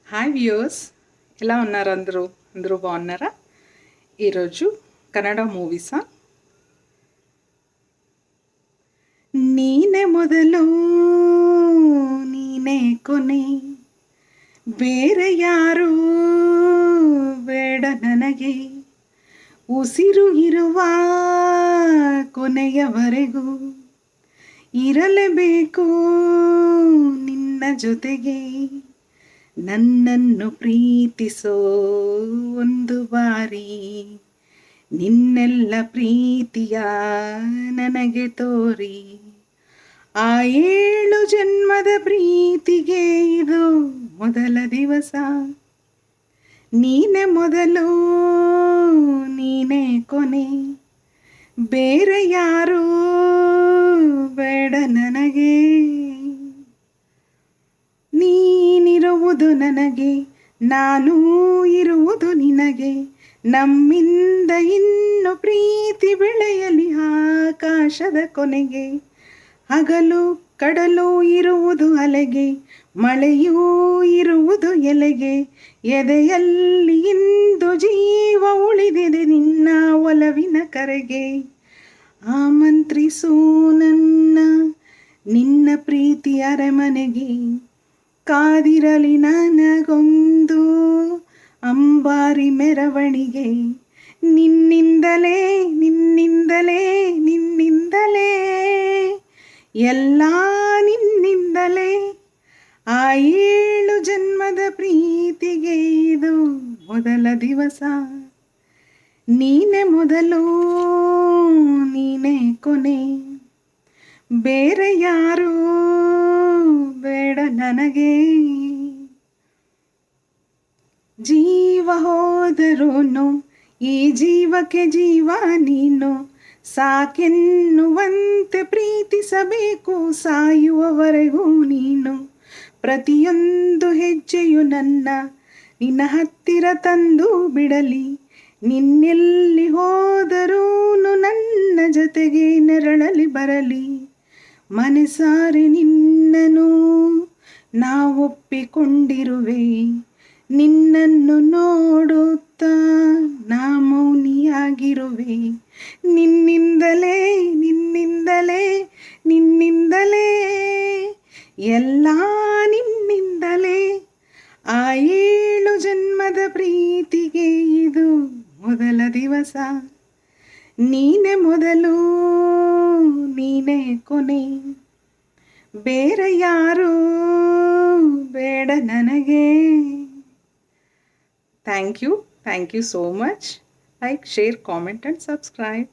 Hi viewers, ఎలా ఉన్నారు? అందరూ బాగున్నారా? ఈరోజు కన్నడ మూవీసా? ನೀನೆ ಮೊದಲು ನೀನೆ ಕೊನೆ, ಬೇರೆ ಯಾರೂ ಬೇಡ ನನಗೆ, ಉಸಿರು ಇರುವ ಕೊನೆಯವರೆಗೂ ಇರಲೇಬೇಕು ನಿನ್ನ ಜೊತೆಗೆ. ನನ್ನನ್ನು ಪ್ರೀತಿಸೋ ಒಂದು ಬಾರಿ, ನಿನ್ನೆಲ್ಲ ಪ್ರೀತಿಯ ನನಗೆ ತೋರಿ. ಆ 7 ಜನ್ಮದ ಪ್ರೀತಿಗೆ ಇದು ಮೊದಲ ದಿವಸ. ನೀನೆ ಮೊದಲು ನೀನೆ ಕೊನೆ, ಬೇರೆ ಯಾರೂ ಬೇಡ ನನಗೆ. ನೀನಿರುವುದು ನನಗೆ, ನಾನು ಇರುವುದು ನಿನಗೆ, ನಮ್ಮಿಂದ ಇನ್ನು ಪ್ರೀತಿ ಬೆಳೆಯಲಿ ಆಕಾಶದ ಕೊನೆಗೆ. ಹಗಲು ಕಡಲು ಇರುವುದು ಅಲೆಗೆ, ಮಳೆಯೂ ಇರುವುದು ಎಲೆಗೆ, ಎದೆಯಲ್ಲಿ ಇಂದು ಜೀವ ಉಳಿದಿದೆ ನಿನ್ನ ಒಲವಿನ ಕರೆಗೆ. ಆಮಂತ್ರಿಸು ನನ್ನ ನಿನ್ನ ಪ್ರೀತಿ ಅರಮನೆಗೆ, ಕಾದಿರಲಿ ನನಗೊಂದು ಅಂಬಾರಿ ಮೆರವಣಿಗೆ. ನಿನ್ನಿಂದಲೇ ನಿನ್ನಿಂದಲೇ ನಿನ್ನಿಂದಲೇ ಎಲ್ಲ ನಿನ್ನಿಂದಲೇ, ಆ 7 ಜನ್ಮದ ಪ್ರೀತಿಗೆ ಇದು ಮೊದಲ ದಿವಸ. ನೀನೆ ಮೊದಲು ನೀನೆ ಕೊನೆ, ಬೇರೆ ಯಾರೂ ಬೇಡ ನನಗೆ. ಜೀವ ಹೋದರೂನು ಈ ಜೀವಕ್ಕೆ ಜೀವ ನೀನು, ಸಾಕೆನ್ನುವಂತೆ ಪ್ರೀತಿಸಬೇಕು ಸಾಯುವವರೆಗೂ ನೀನು. ಪ್ರತಿಯೊಂದು ಹೆಜ್ಜೆಯು ನಿನ್ನ ಹತ್ತಿರ ತಂದು ಬಿಡಲಿ, ನಿನ್ನೆಲ್ಲಿ ಹೋದರೂನು ನನ್ನ ಜೊತೆಗೆ ನೆರಳಲಿ ಬರಲಿ. ಮನಸಾರೆ ನಿನ್ನನು ನಾವೊಪ್ಪಿಕೊಂಡಿರುವೆ, ನಿನ್ನನ್ನು ನೋಡುತ್ತಾ ನಾ ಮೌನಿಯಾಗಿರುವೆ. ನಿನ್ನಿಂದಲೇ ನಿನ್ನಿಂದಲೇ ನಿನ್ನಿಂದಲೇ ಎಲ್ಲ ನಿನ್ನಿಂದಲೇ, ಆ 7 ಜನ್ಮದ ಪ್ರೀತಿಗೆ ಇದು ಮೊದಲ ದಿವಸ. ನೀನೆ ಮೊದಲು ನೀನೆ ಕೊನೆ, ಬೇರೆ ಯಾರೂ ಬೇಡ ನನಗೆ. Thank you so much. Like, share, comment and subscribe.